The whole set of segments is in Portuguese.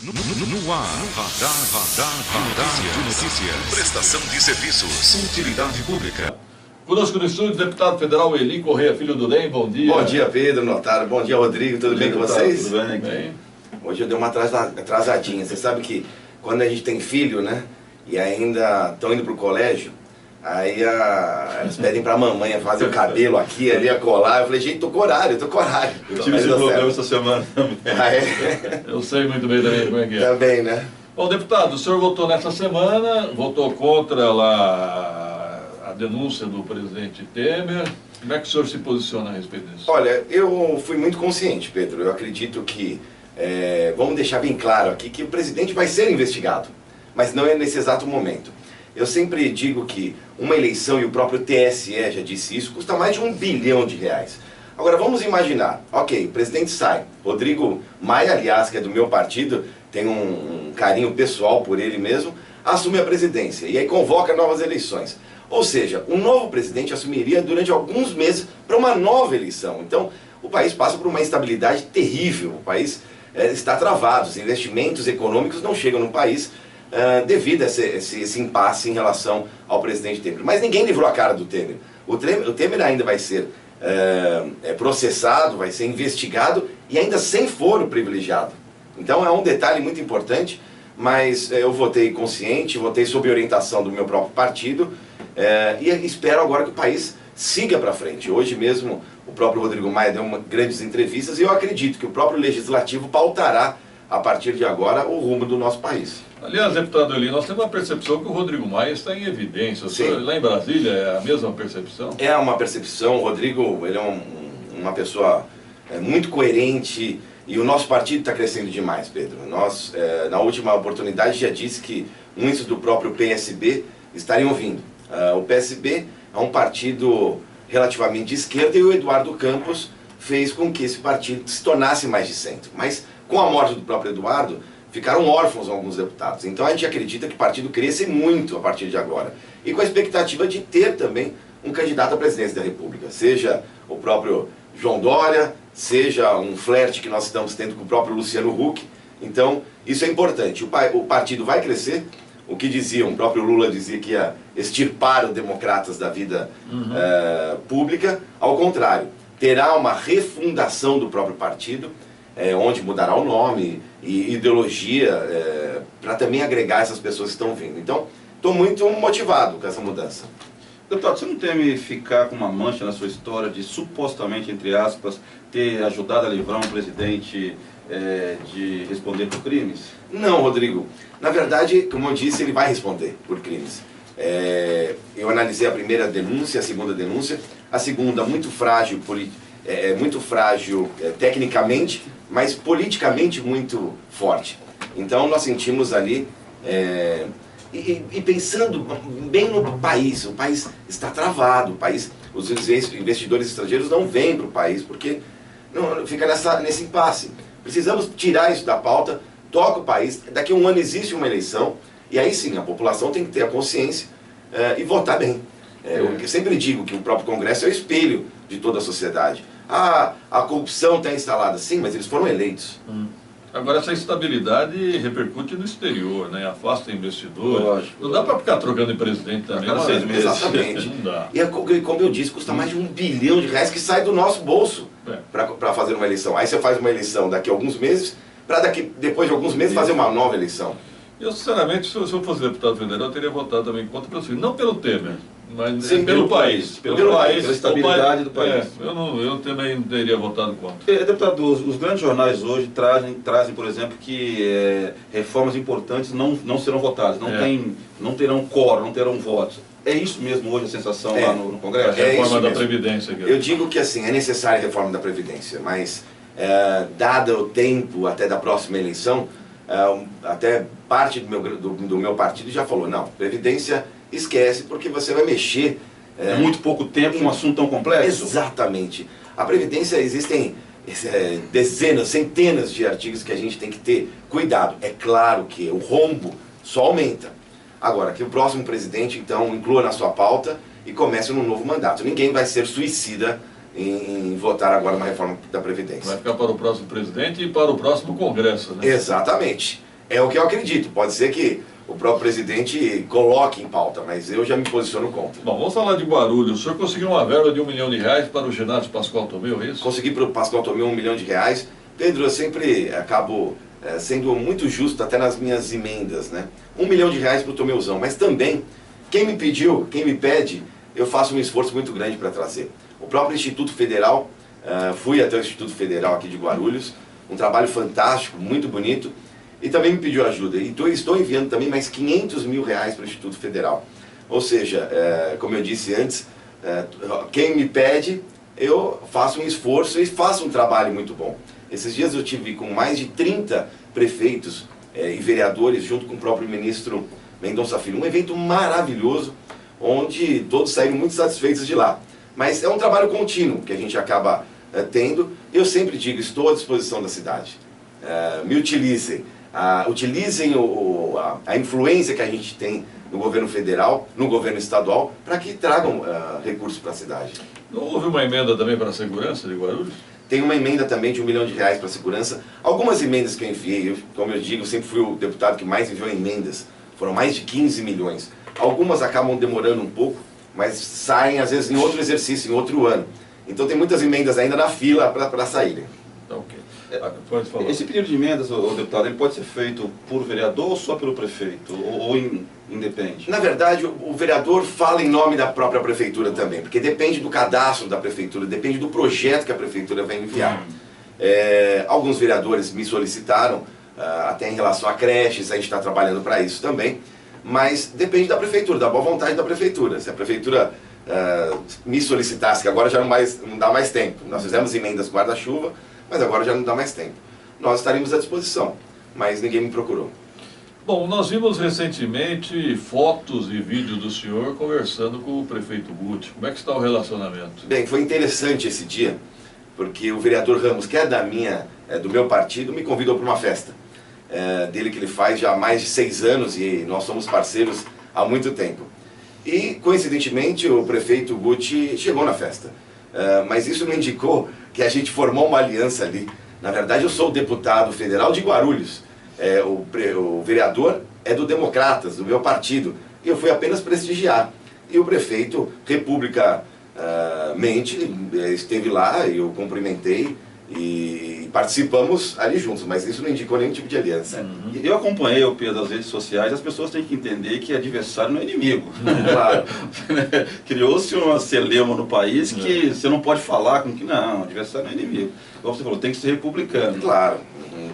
No ar, Radar de Notícias. Prestação de serviços. Utilidade pública. Conosco no estúdio, deputado federal Eli Correia, filho do DEM, bom dia. Bom dia, Pedro, notário. Bom dia, Rodrigo. Tudo bem com vocês? Tudo bem. Hoje eu dei uma atrasadinha. Você sabe que quando a gente tem filho, né, e ainda estão indo pro colégio, aí eles pedem pra mamãe fazer o cabelo aqui, ali, a colar. Eu falei, gente, tô com horário. Eu tive esse problema essa semana também. Ah, é? Eu sei muito bem também como é que é. Também, né? Bom, deputado, o senhor votou nessa semana, votou contra lá a denúncia do presidente Temer. Como é que o senhor se posiciona a respeito disso? Olha, eu fui muito consciente, Pedro. Eu acredito que, vamos deixar bem claro aqui, que o presidente vai ser investigado, mas não é nesse exato momento. Eu sempre digo que uma eleição, e o próprio TSE já disse isso, custa mais de R$1 bilhão. Agora vamos imaginar, ok, o presidente sai, Rodrigo Maia, aliás, que é do meu partido, tem um carinho pessoal por ele mesmo, assume a presidência e aí convoca novas eleições. Ou seja, um novo presidente assumiria durante alguns meses para uma nova eleição. Então, o país passa por uma instabilidade terrível, o país está travado, os investimentos econômicos não chegam no país, devido a esse impasse em relação ao presidente Temer. Mas ninguém livrou a cara do Temer. O Temer ainda vai ser processado, vai ser investigado e ainda sem foro privilegiado. Então é um detalhe muito importante, mas eu votei consciente, votei sob orientação do meu próprio partido e espero agora que o país siga para frente. Hoje mesmo o próprio Rodrigo Maia deu grandes entrevistas e eu acredito que o próprio Legislativo pautará a partir de agora o rumo do nosso país. Aliás, deputado Eli, nós temos uma percepção que o Rodrigo Maia está em evidência. Lá em Brasília é a mesma percepção? É uma percepção. O Rodrigo, ele é uma pessoa muito coerente e o nosso partido está crescendo demais, Pedro. Nós, na última oportunidade, já disse que muitos do próprio PSB estariam vindo. O PSB é um partido relativamente de esquerda e o Eduardo Campos fez com que esse partido se tornasse mais de centro. Mas com a morte do próprio Eduardo, ficaram órfãos alguns deputados. Então a gente acredita que o partido cresce muito a partir de agora. E com a expectativa de ter também um candidato à presidência da República. Seja o próprio João Dória, seja um flerte que nós estamos tendo com o próprio Luciano Huck. Então isso é importante. O partido vai crescer. O que diziam, o próprio Lula dizia que ia extirpar os democratas da vida pública. Ao contrário, terá uma refundação do próprio partido, onde mudará o nome e ideologia, para também agregar essas pessoas que estão vindo. Então, estou muito motivado com essa mudança. Deputado, você não teme ficar com uma mancha na sua história de, supostamente, entre aspas, ter ajudado a livrar um presidente de responder por crimes? Não, Rodrigo. Na verdade, como eu disse, ele vai responder por crimes. Eu analisei a primeira denúncia, a segunda denúncia. A segunda, muito frágil, tecnicamente, mas politicamente muito forte. Então nós sentimos ali, e pensando bem no país, o país está travado, os investidores estrangeiros não vêm para o país porque fica nesse impasse. Precisamos tirar isso da pauta, toca o país, daqui a um ano existe uma eleição, e aí sim a população tem que ter a consciência e votar bem. Eu sempre digo que o próprio Congresso é o espelho de toda a sociedade. A corrupção está instalada, sim, mas eles foram eleitos. Agora essa instabilidade repercute no exterior, né? Afasta investidores. Lógico. Não dá para ficar trocando de presidente também. Cada 6 meses. Exatamente. Não dá. E como eu disse, custa mais de R$1 bilhão que sai do nosso bolso para fazer uma eleição. Aí você faz uma eleição daqui a alguns meses, para depois de alguns meses fazer uma nova eleição. Eu, sinceramente, se eu fosse deputado federal, eu teria votado também contra o não pelo Temer, mas sim, pelo país. Pelo país, pela estabilidade do país. Eu também não teria votado contra. Deputado, os grandes jornais hoje trazem, por exemplo, que reformas importantes não serão votadas, não terão quórum, não terão votos. É isso mesmo hoje a sensação lá no Congresso? A reforma da Previdência. Eu digo que assim, é necessária a reforma da Previdência, mas dado o tempo até da próxima eleição, até parte do meu partido já falou, não, Previdência esquece, porque você vai mexer... É muito pouco tempo um assunto tão complexo? Exatamente. A Previdência existem dezenas, centenas de artigos que a gente tem que ter cuidado. É claro que o rombo só aumenta. Agora, que o próximo presidente, então, inclua na sua pauta e comece um novo mandato. Ninguém vai ser suicida em votar agora uma reforma da Previdência. Vai ficar para o próximo presidente e para o próximo Congresso, né? Exatamente. É o que eu acredito. Pode ser que o próprio presidente coloque em pauta, mas eu já me posiciono contra. Bom, vamos falar de Guarulhos. O senhor conseguiu uma verba de R$1 milhão para o ginásio Pascoal Tomeu, é isso? Consegui para o Pascoal Tomeu R$1 milhão. Pedro, eu sempre acabo sendo muito justo até nas minhas emendas, né? R$1 milhão para o Tomeuzão, mas também, quem me pediu, quem me pede, eu faço um esforço muito grande para trazer. O próprio Instituto Federal, fui até o Instituto Federal aqui de Guarulhos, um trabalho fantástico, muito bonito, e também me pediu ajuda. E estou enviando também mais R$500 mil para o Instituto Federal. Ou seja, como eu disse antes, quem me pede, eu faço um esforço e faço um trabalho muito bom. Esses dias eu tive com mais de 30 prefeitos e vereadores, junto com o próprio ministro Mendonça Filho, um evento maravilhoso, onde todos saíram muito satisfeitos de lá. Mas é um trabalho contínuo que a gente acaba tendo. Eu sempre digo, estou à disposição da cidade. Me utilizem. Utilizem a influência que a gente tem no governo federal, no governo estadual, para que tragam recursos para a cidade. Não houve uma emenda também para a segurança de Guarulhos? Tem uma emenda também de R$1 milhão para a segurança. Algumas emendas que eu enviei, como eu digo, eu sempre fui o deputado que mais enviou emendas. Foram mais de 15 milhões. Algumas acabam demorando um pouco, mas saem às vezes em outro exercício, em outro ano. Então tem muitas emendas ainda na fila para saírem. Ok. Pode falar. Esse pedido de emendas, o deputado, ele pode ser feito por vereador ou só pelo prefeito? Ou independe? Na verdade, o vereador fala em nome da própria prefeitura também, porque depende do cadastro da prefeitura, depende do projeto que a prefeitura vai enviar. Alguns vereadores me solicitaram, até em relação a creches, a gente está trabalhando para isso também, mas depende da prefeitura, da boa vontade da prefeitura. Se a prefeitura me solicitasse, que agora já não dá mais tempo, nós fizemos emendas com guarda-chuva, mas agora já não dá mais tempo. Nós estaríamos à disposição, mas ninguém me procurou. Bom, nós vimos recentemente fotos e vídeos do senhor conversando com o prefeito Guti. Como é que está o relacionamento? Bem, foi interessante esse dia, porque o vereador Ramos, que é do meu partido, me convidou para uma festa dele que ele faz já há mais de 6 anos e nós somos parceiros há muito tempo. E, coincidentemente, o prefeito Guti chegou na festa. Mas isso não indicou que a gente formou uma aliança ali. Na verdade, eu sou o deputado federal de Guarulhos. O vereador é do Democratas, do meu partido. E eu fui apenas prestigiar. E o prefeito, republicamente, esteve lá, eu cumprimentei e participamos ali juntos, mas isso não indicou nenhum tipo de aliança. Eu acompanhei o Pedro das redes sociais, as pessoas têm que entender que adversário não é inimigo. Claro. Criou-se uma celeuma no país que você não pode falar com que não, adversário não é inimigo. Como você falou, tem que ser republicano. Claro.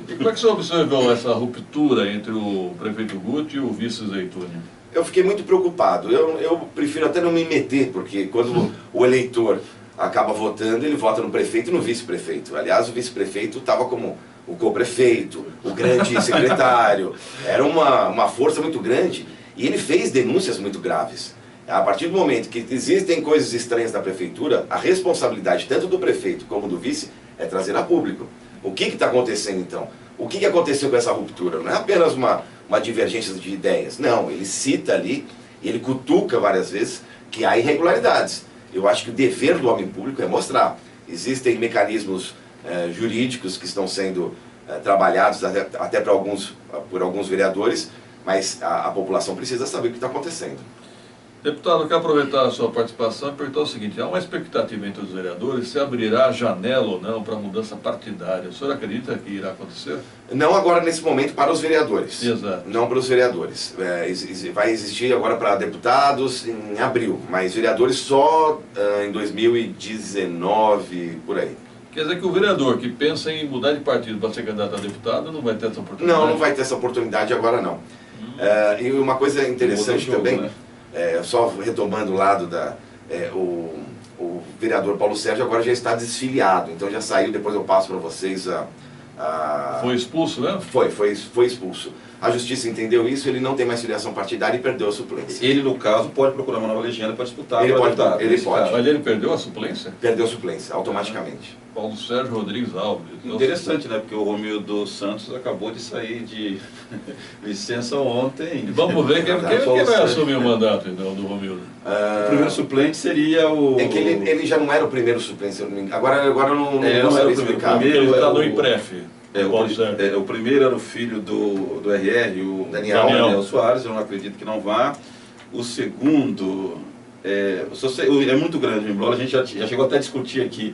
E como é que você observou essa ruptura entre o prefeito Guti e o vice Zeytuni? Eu fiquei muito preocupado. Eu prefiro até não me meter, porque quando o eleitor acaba votando, ele vota no prefeito e no vice-prefeito. Aliás, o vice-prefeito estava como o co-prefeito, o grande secretário. Era uma força muito grande e ele fez denúncias muito graves. A partir do momento que existem coisas estranhas na prefeitura, a responsabilidade tanto do prefeito como do vice é trazer a público. O que está acontecendo então? O que aconteceu com essa ruptura? Não é apenas uma divergência de ideias. Não, ele cita ali, ele cutuca várias vezes que há irregularidades. Eu acho que o dever do homem público é mostrar. Existem mecanismos jurídicos que estão sendo trabalhados até por alguns vereadores, mas a população precisa saber o que está acontecendo. Deputado, eu quero aproveitar a sua participação e perguntar o seguinte: há uma expectativa entre os vereadores se abrirá a janela ou não para a mudança partidária. O senhor acredita que irá acontecer? Não agora nesse momento para os vereadores. Exato. Não para os vereadores. Vai existir agora para deputados em abril, mas vereadores só em 2019, por aí. Quer dizer que o vereador que pensa em mudar de partido para ser candidato a deputado não vai ter essa oportunidade? Não vai ter essa oportunidade agora não. E uma coisa interessante também, né? Só retomando o lado o vereador Paulo Sérgio agora já está desfiliado, então já saiu, depois eu passo para vocês Foi expulso, né? Foi expulso. A justiça entendeu isso, ele não tem mais filiação partidária e perdeu a suplência. Ele, no caso, pode procurar uma nova legenda para disputar. Ele pode. Mas ele perdeu a suplência? Perdeu a suplência, automaticamente. Paulo Sérgio Rodrigues Alves. Interessante, né? Porque o Romildo Santos acabou de sair de licença ontem. Vamos ver quem vai assumir o mandato, então, do Romildo. O primeiro suplente seria o... É que ele já não era o primeiro suplente, se eu não me engano. Agora eu não sei explicar. Ele está no IPREF. O primeiro era o filho do RR, o Daniel Soares, eu não acredito que não vá. O segundo, é muito grande o embrolho, a gente já chegou até a discutir aqui.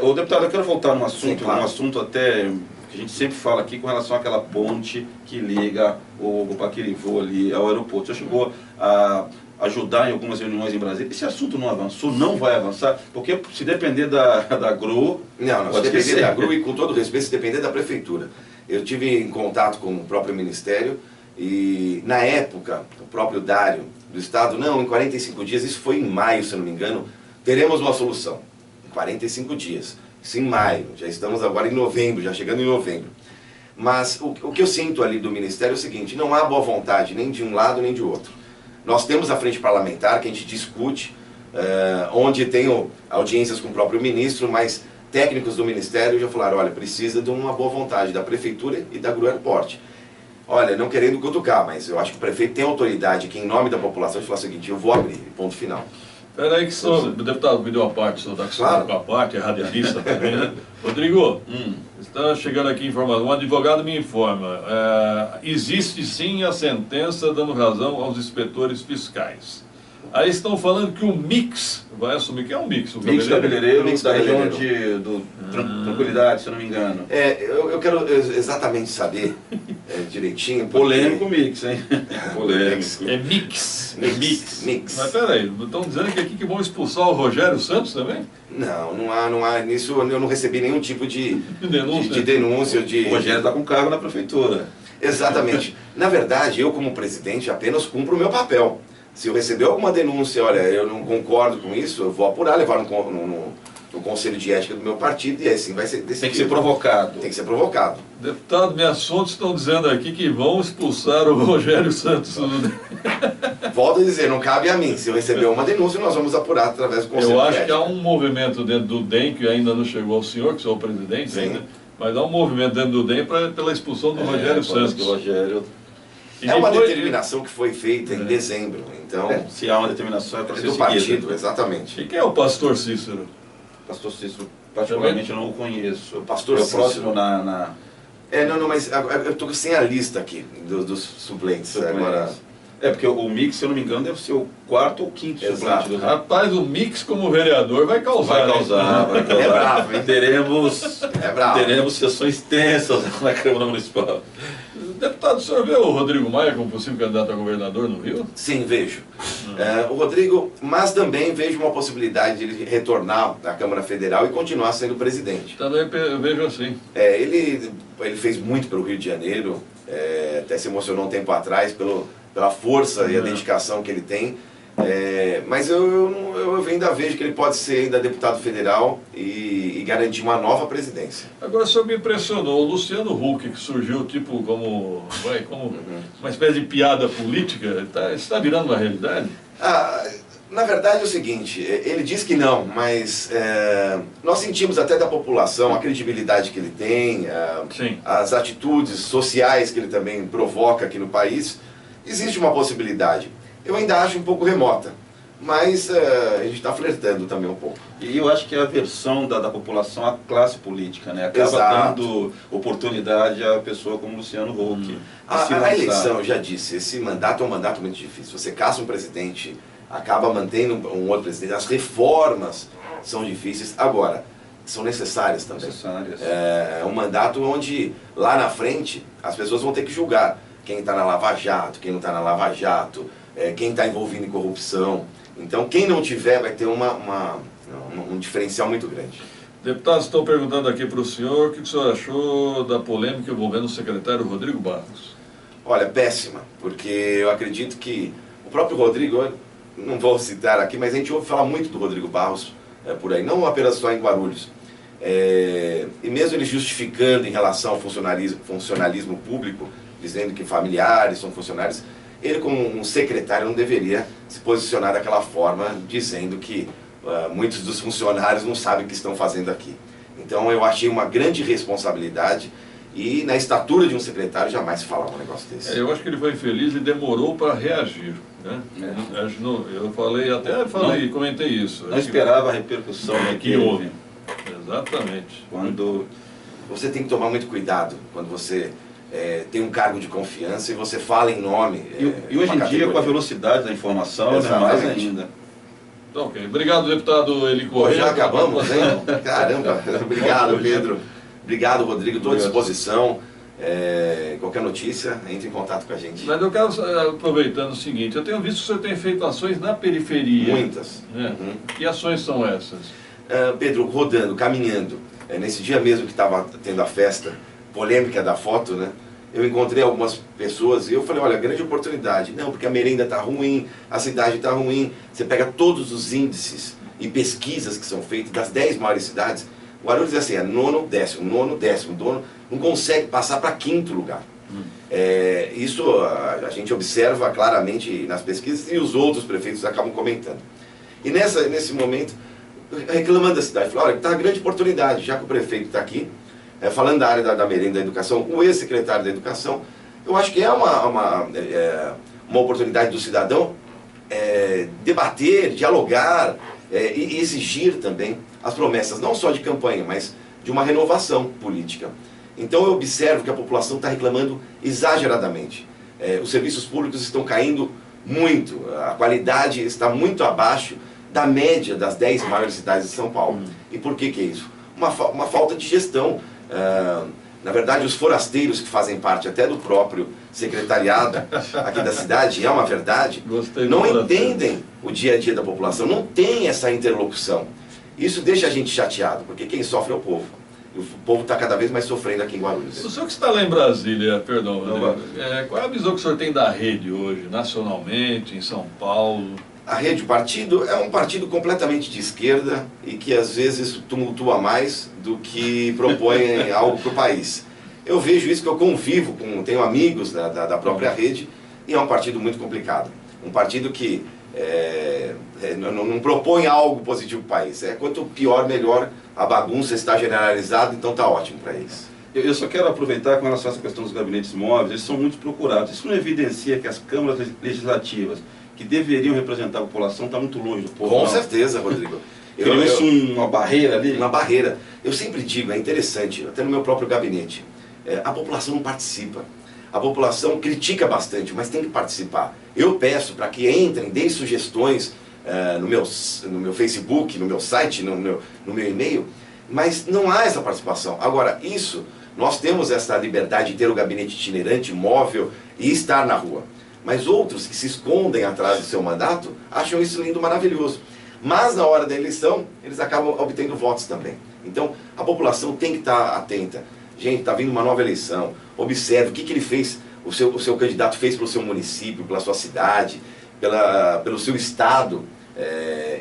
O deputado, eu quero voltar num assunto, Sim, claro. um assunto até que a gente sempre fala aqui com relação àquela ponte que liga o Paquirivô ali ao aeroporto. Já chegou a ajudar em algumas reuniões em Brasília. Esse assunto não avançou, não vai avançar, porque se depender da GRU... Não, se depender da GRU e com todo respeito, se depender da prefeitura. Eu tive em contato com o próprio Ministério e, na época, o próprio Dário do Estado, não, em 45 dias, isso foi em maio, se eu não me engano, teremos uma solução. Em 45 dias. Isso em maio, já estamos agora em novembro, já chegando em novembro. Mas o que eu sinto ali do Ministério é o seguinte, não há boa vontade nem de um lado nem de outro. Nós temos a frente parlamentar que a gente discute, onde tem audiências com o próprio ministro, mas técnicos do Ministério já falaram, olha, precisa de uma boa vontade da Prefeitura e da GRU Airport. Olha, não querendo cutucar, mas eu acho que o prefeito tem autoridade que, em nome da população, de falar o seguinte, eu vou abrir, ponto final. Espera aí que o deputado me deu uma parte, o senhor está acostumado com a parte, é radialista também, né? Rodrigo, está chegando aqui informando, um advogado me informa, existe sim a sentença dando razão aos inspetores fiscais. Aí estão falando que o Mix, vai assumir que é um Mix, o Mix cabeleireiro da região cabeleireiro. Tranquilidade, se eu não me engano. Eu quero exatamente saber direitinho. Polêmico Mix, hein? Polêmico. É Mix. Mix. Mas peraí, estão dizendo que aqui que vão expulsar o Rogério Santos também? Não há nisso, eu não recebi nenhum tipo de denúncia. O Rogério está com cargo na prefeitura. Exatamente. Na verdade, eu como presidente apenas cumpro o meu papel. Se eu receber alguma denúncia, olha, eu não concordo com isso, eu vou apurar, levar no Conselho de Ética do meu partido e assim vai ser decidido. Tem que ser provocado. Tem que ser provocado. Deputado, minhas fontes estão dizendo aqui que vão expulsar o Rogério Santos. Volto a dizer, não cabe a mim. Se eu receber uma denúncia, nós vamos apurar através do Conselho de Ética. Eu acho que há um movimento dentro do DEM, que ainda não chegou ao senhor, que sou o presidente ainda, mas há um movimento dentro do DEM pela expulsão do Rogério Santos. Que o Rogério... É uma determinação que foi feita em dezembro, então... Se há uma determinação é para ser do partido, exatamente. E quem é o pastor Cícero? Pastor Cícero, particularmente eu não o conheço. O pastor Cícero. Próximo na... mas eu estou sem a lista aqui dos suplentes. Agora... porque o Mix, se eu não me engano, deve ser o quarto ou quinto suplente do... Rapaz, o Mix como vereador vai causar. Vai causar. É bravo, hein? Teremos sessões tensas na Câmara Municipal. Deputado, o senhor vê o Rodrigo Maia como possível candidato a governador no Rio? Sim, vejo. O Rodrigo, mas também vejo uma possibilidade de ele retornar à Câmara Federal e continuar sendo presidente. Também vejo assim. Ele fez muito pelo Rio de Janeiro, até se emocionou um tempo atrás pela força e a dedicação que ele tem. Mas eu ainda vejo que ele pode ser ainda deputado federal e garantir uma nova presidência. Agora, o senhor me impressionou, o Luciano Huck, que surgiu tipo como uma espécie de piada política, está virando uma realidade? Na verdade é o seguinte, ele diz que não, mas nós sentimos até da população a credibilidade que ele tem, as atitudes sociais que ele também provoca aqui no país. Existe uma possibilidade. Eu ainda acho um pouco remota, mas a gente está flertando também um pouco. E eu acho que é a aversão da população à classe política, né? Acaba dando oportunidade a pessoa como Luciano Huck. A eleição, eu já disse, esse mandato é um mandato muito difícil. Você caça um presidente, acaba mantendo um outro presidente. As reformas são difíceis. Agora, são necessárias também. É um mandato onde, lá na frente, as pessoas vão ter que julgar quem está na Lava Jato, quem não está na Lava Jato, quem está envolvido em corrupção. Então, quem não tiver vai ter um diferencial muito grande. Deputados, estou perguntando aqui para o senhor o que o senhor achou da polêmica envolvendo o secretário Rodrigo Barros. Olha, péssima, porque eu acredito que o próprio Rodrigo, eu não vou citar aqui, mas a gente ouve falar muito do Rodrigo Barros por aí, não apenas só em Guarulhos. E mesmo ele justificando em relação ao funcionalismo público, dizendo que familiares são funcionários, ele como um secretário não deveria se posicionar daquela forma, dizendo que muitos dos funcionários não sabem o que estão fazendo aqui. Então eu achei uma grande responsabilidade e na estatura de um secretário jamais se falava um negócio desse. Eu acho que ele foi infeliz e demorou para reagir. Né? Eu comentei isso. Não esperava a repercussão que houve. Exatamente. Quando você tem que tomar muito cuidado quando você tem um cargo de confiança e você fala em nome. E hoje em dia, com a velocidade da informação, né, mais ainda. Então, ok. Obrigado, deputado Eli Corrêa. Já acabamos, hein? Caramba, obrigado, Pedro. Obrigado, Rodrigo. Estou à disposição. Qualquer notícia, entre em contato com a gente. Mas eu quero, aproveitando o seguinte, eu tenho visto que o senhor tem feito ações na periferia. Muitas. Né? Que ações são essas? Pedro, rodando, caminhando. Nesse dia mesmo que estava tendo a festa polêmica da foto, né? Eu encontrei algumas pessoas e eu falei, olha, grande oportunidade. Não, porque a merenda está ruim, a cidade está ruim. Você pega todos os índices e pesquisas que são feitas das 10 maiores cidades. Guarulhos é assim, nono, décimo, nono, não consegue passar para quinto lugar. Isso a gente observa claramente nas pesquisas e os outros prefeitos acabam comentando. E nesse momento, reclamando da cidade, falou, olha, está uma grande oportunidade, já que o prefeito está aqui, falando da área da merenda da educação, o ex-secretário da educação, eu acho que é uma oportunidade do cidadão debater, dialogar e exigir também as promessas, não só de campanha, mas de uma renovação política. Então eu observo que a população está reclamando exageradamente. Os serviços públicos estão caindo muito, a qualidade está muito abaixo da média das 10 maiores cidades de São Paulo. E por que é isso? Uma falta de gestão. Na verdade, os forasteiros que fazem parte até do próprio secretariado aqui da cidade, é uma verdade, não entendem o dia a dia da população, não tem essa interlocução. Isso deixa a gente chateado, porque quem sofre é o povo. E o povo está cada vez mais sofrendo aqui em Guarulhos. O senhor que está lá em Brasília, perdão, qual é a visão que o senhor tem da rede hoje, nacionalmente, em São Paulo? A rede, o partido, é um partido completamente de esquerda e que às vezes tumultua mais do que propõe algo para o país. Eu vejo isso, que eu convivo, tenho amigos da própria rede, e é um partido muito complicado. Um partido que não propõe algo positivo para o país. Quanto pior, melhor. A bagunça está generalizada, então está ótimo para eles. Eu só quero aproveitar com relação a essa questão dos gabinetes móveis, eles são muito procurados. Isso não evidencia que as câmaras legislativas, que deveriam representar a população, está muito longe do povo. Com certeza, Rodrigo. Criou-se uma barreira ali? Uma barreira. Eu sempre digo, é interessante, até no meu próprio gabinete, a população não participa. A população critica bastante, mas tem que participar. Eu peço para que entrem, deem sugestões no meu Facebook, no meu site, no meu e-mail, mas não há essa participação. Agora, nós temos essa liberdade de ter o gabinete itinerante, móvel e estar na rua. Mas outros que se escondem atrás do seu mandato acham isso lindo, maravilhoso. Mas na hora da eleição, eles acabam obtendo votos também. Então, a população tem que estar atenta. Gente, está vindo uma nova eleição, observe o que ele fez, o seu candidato fez pelo seu município, pela sua cidade, pelo seu estado,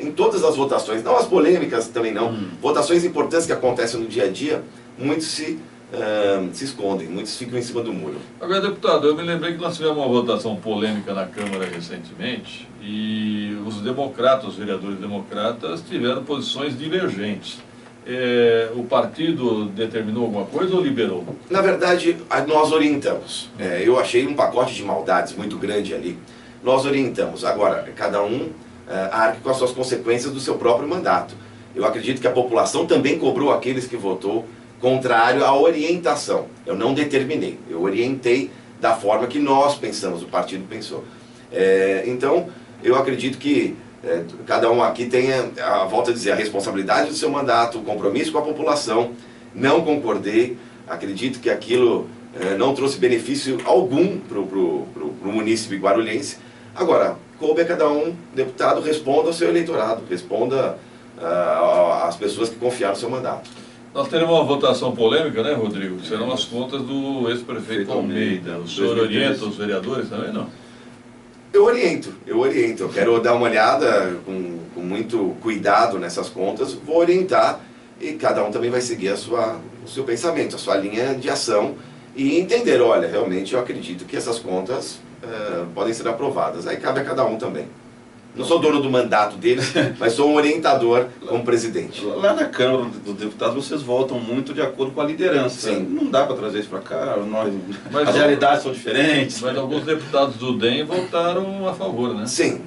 em todas as votações, não as polêmicas também não, votações importantes que acontecem no dia a dia, muitos se escondem, muitos ficam em cima do muro. Agora, deputado, eu me lembrei que nós tivemos uma votação polêmica na Câmara recentemente e os democratas, os vereadores democratas, tiveram posições divergentes. O partido determinou alguma coisa ou liberou? Na verdade, nós orientamos. Eu achei um pacote de maldades muito grande ali. Nós orientamos. Agora, cada um arque com as suas consequências do seu próprio mandato. Eu acredito que a população também cobrou aqueles que votou contrário à orientação. Eu não determinei, eu orientei da forma que nós pensamos, o partido pensou. Então, eu acredito que cada um aqui tenha, volto a dizer, a responsabilidade do seu mandato, o compromisso com a população. Não concordei, acredito que aquilo não trouxe benefício algum para o município guarulhense. Agora, coube a cada um, deputado, responda ao seu eleitorado, responda às pessoas que confiaram no seu mandato. Nós teremos uma votação polêmica, né, Rodrigo? Serão as contas do ex-prefeito Almeida. O senhor orienta os vereadores também, não? Eu oriento. Eu quero dar uma olhada com muito cuidado nessas contas, vou orientar e cada um também vai seguir o seu pensamento, a sua linha de ação e entender, olha, realmente eu acredito que essas contas podem ser aprovadas. Aí cabe a cada um também. Não sou dono do mandato deles, mas sou um orientador como presidente. Lá na Câmara dos Deputados vocês votam muito de acordo com a liderança. Sim. Não dá para trazer isso para cá, as realidades são diferentes. Mas alguns deputados do DEM votaram a favor, né? Sim,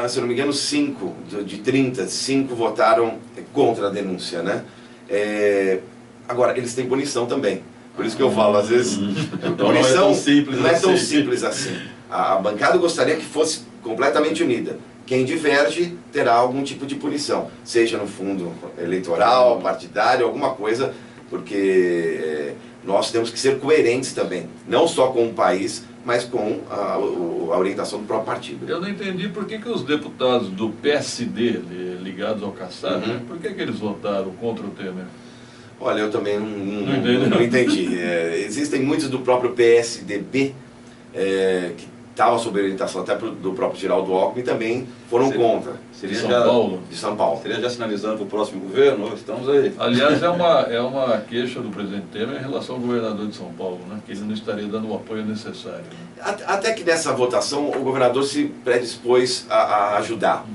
se eu não me engano, 5 de 30, 5 votaram contra a denúncia, né? Agora, eles têm punição também. Por isso que eu falo, às vezes, Então não é tão simples não é tão assim. simples assim. A bancada gostaria que fosse completamente unida. Quem diverge terá algum tipo de punição, seja no fundo eleitoral, partidário, alguma coisa, porque nós temos que ser coerentes também, não só com o país, mas com a orientação do próprio partido. Eu não entendi por que os deputados do PSD, ligados ao Kassab, por que eles votaram contra o Temer? Olha, eu também não entendi. Existem muitos do próprio PSDB que estavam sob orientação até do próprio Geraldo Alckmin e também foram contra. De São Paulo? De São Paulo. Seria já sinalizando para o próximo governo? Estamos aí. Aliás, é uma queixa do presidente Temer em relação ao governador de São Paulo, né? Que ele não estaria dando o apoio necessário. Né? Até que nessa votação o governador se predispôs a ajudar.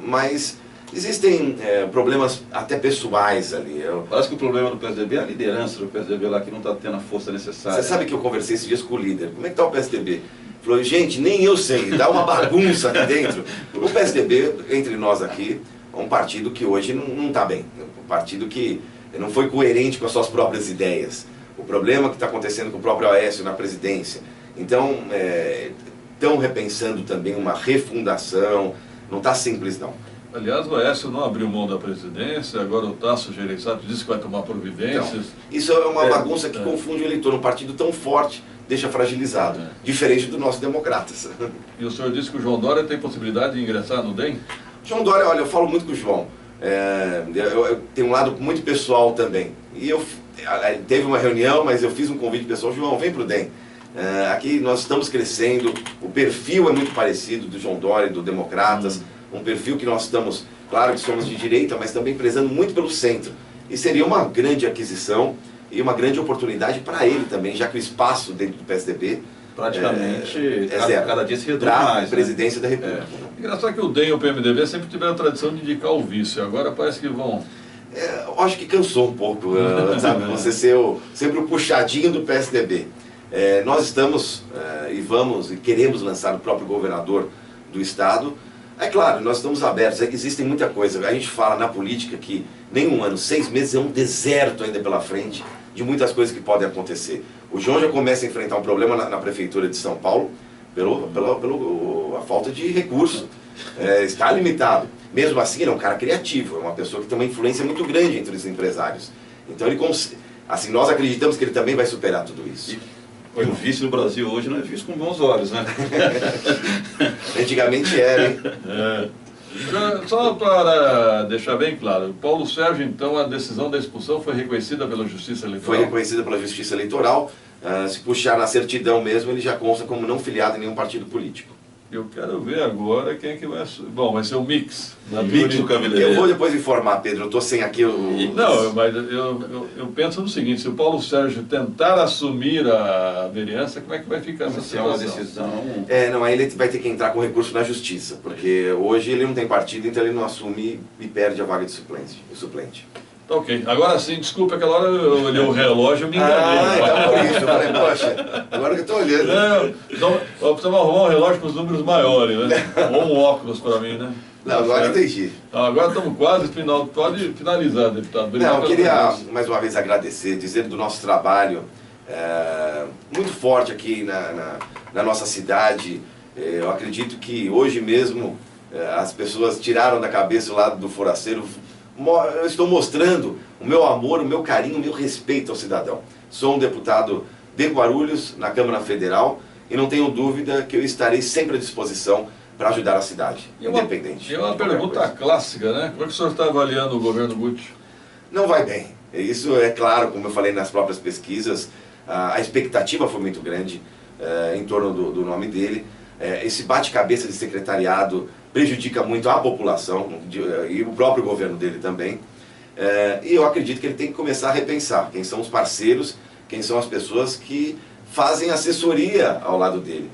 Mas existem problemas até pessoais ali. Parece que o problema do PSDB é a liderança do PSDB lá, que não está tendo a força necessária. Você sabe que eu conversei esses dias com o líder. Como é que está o PSDB? Falou, gente, nem eu sei, dá uma bagunça aqui dentro. O PSDB, entre nós aqui, é um partido que hoje não está bem. Um partido que não foi coerente com as suas próprias ideias. O problema que está acontecendo com o próprio Aécio na presidência. Então, estão repensando também uma refundação. Não está simples, não. Aliás, o Aécio não abriu mão da presidência, agora o Tasso Gereissati disse que vai tomar providências. Então, isso é uma bagunça que confunde o eleitor. Um partido tão forte deixa fragilizado, diferente do nosso Democratas. E o senhor disse que o João Dória tem possibilidade de ingressar no DEM? João Dória, olha, eu falo muito com o João. Eu tenho um lado muito pessoal também. E teve uma reunião, mas eu fiz um convite pessoal. João, vem para o DEM. Aqui nós estamos crescendo, o perfil é muito parecido do João Dória e do Democratas. Um perfil que nós estamos, claro que somos de direita, mas também prezando muito pelo centro. E seria uma grande aquisição e uma grande oportunidade para ele também, já que o espaço dentro do PSDB praticamente zero. Cada dia se reduz pra mais. Presidência da República. Engraçado que o DEM e o PMDB sempre tiveram a tradição de indicar o vice, agora parece que vão... Eu acho que cansou um pouco, sabe, você ser sempre o puxadinho do PSDB. Nós estamos e queremos lançar o próprio governador do estado. É claro, nós estamos abertos, existem muita coisa. A gente fala na política que nem um ano, 6 meses é um deserto ainda pela frente de muitas coisas que podem acontecer. O João já começa a enfrentar um problema na prefeitura de São Paulo pela falta de recurso. Está limitado. Mesmo assim, ele é um cara criativo, é uma pessoa que tem uma influência muito grande entre os empresários. Então, assim, nós acreditamos que ele também vai superar tudo isso. E o vice no Brasil hoje não é visto com bons olhos, né? Antigamente era, hein? Só para deixar bem claro, o Paulo Sérgio, então, a decisão da expulsão foi reconhecida pela Justiça Eleitoral? Foi reconhecida pela Justiça Eleitoral. Se puxar na certidão mesmo, ele já consta como não filiado em nenhum partido político. Eu quero ver agora quem é que vai... Bom, vai ser o Mix. Mix do cabeleireiro. Eu vou depois informar, Pedro, eu estou sem aqui Não, mas eu penso no seguinte, se o Paulo Sérgio tentar assumir a vereança, como é que vai ficar essa situação? É uma decisão... Não, aí ele vai ter que entrar com recurso na Justiça, porque hoje ele não tem partido, então ele não assume e perde a vaga de suplente. Tá ok. Agora sim, desculpa, aquela hora eu olhei o relógio e me enganei. Então por isso, eu falei, poxa, agora que eu estou olhando. Então, precisamos arrumar um relógio com os números maiores, né? Ou um óculos para mim, né? Não, agora entendi. Agora estamos quase final. Pode finalizar, deputado. Obrigado. Não, eu queria mais uma vez agradecer, dizer do nosso trabalho muito forte aqui na nossa cidade. Eu acredito que hoje mesmo as pessoas tiraram da cabeça o lado do foraceiro. Eu estou mostrando o meu amor, o meu carinho, o meu respeito ao cidadão. Sou um deputado de Guarulhos, na Câmara Federal, e não tenho dúvida que eu estarei sempre à disposição para ajudar a cidade, independente. E uma pergunta clássica, né? Como é que o senhor está avaliando o governo Guti? Não vai bem. Isso é claro, como eu falei nas próprias pesquisas, a expectativa foi muito grande em torno do nome dele. Esse bate-cabeça de secretariado prejudica muito a população e o próprio governo dele também. E eu acredito que ele tem que começar a repensar quem são os parceiros, quem são as pessoas que fazem assessoria ao lado dele.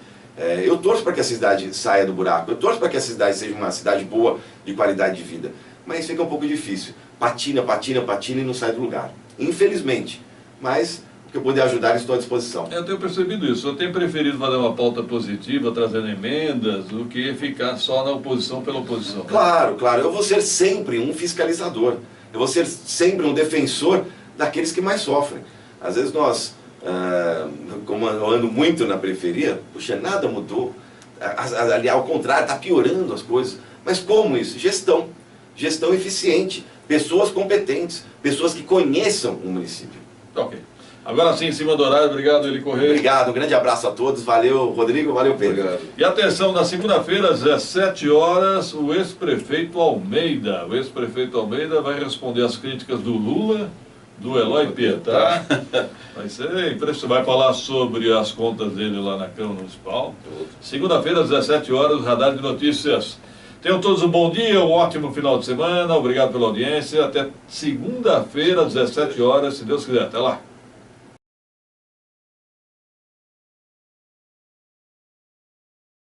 Eu torço para que a cidade saia do buraco, eu torço para que a cidade seja uma cidade boa, de qualidade de vida. Mas fica um pouco difícil. Patina e não sai do lugar. Infelizmente. Mas, o que eu puder ajudar, estou à disposição. Eu tenho percebido isso. Eu tenho preferido fazer uma pauta positiva, trazendo emendas, do que ficar só na oposição pela oposição. Claro. Eu vou ser sempre um fiscalizador. Eu vou ser sempre um defensor daqueles que mais sofrem. Às vezes nós, como eu ando muito na periferia, puxa, nada mudou. Ali, ao contrário, está piorando as coisas. Mas como isso? Gestão. Gestão eficiente. Pessoas competentes. Pessoas que conheçam o município. Ok. Agora sim, em cima do horário, obrigado, Eli Correia. Obrigado, um grande abraço a todos. Valeu, Rodrigo, valeu, Pedro. Obrigado. E atenção, na segunda-feira, às 17 horas, o ex-prefeito Almeida. O ex-prefeito Almeida vai responder às críticas do Lula, do Eloy Pietá. Vai ser impressionante. Vai falar sobre as contas dele lá na Câmara Municipal. Segunda-feira, às 17 horas, Radar de Notícias. Tenham todos um bom dia, um ótimo final de semana. Obrigado pela audiência. Até segunda-feira, às 17 horas, se Deus quiser. Até lá.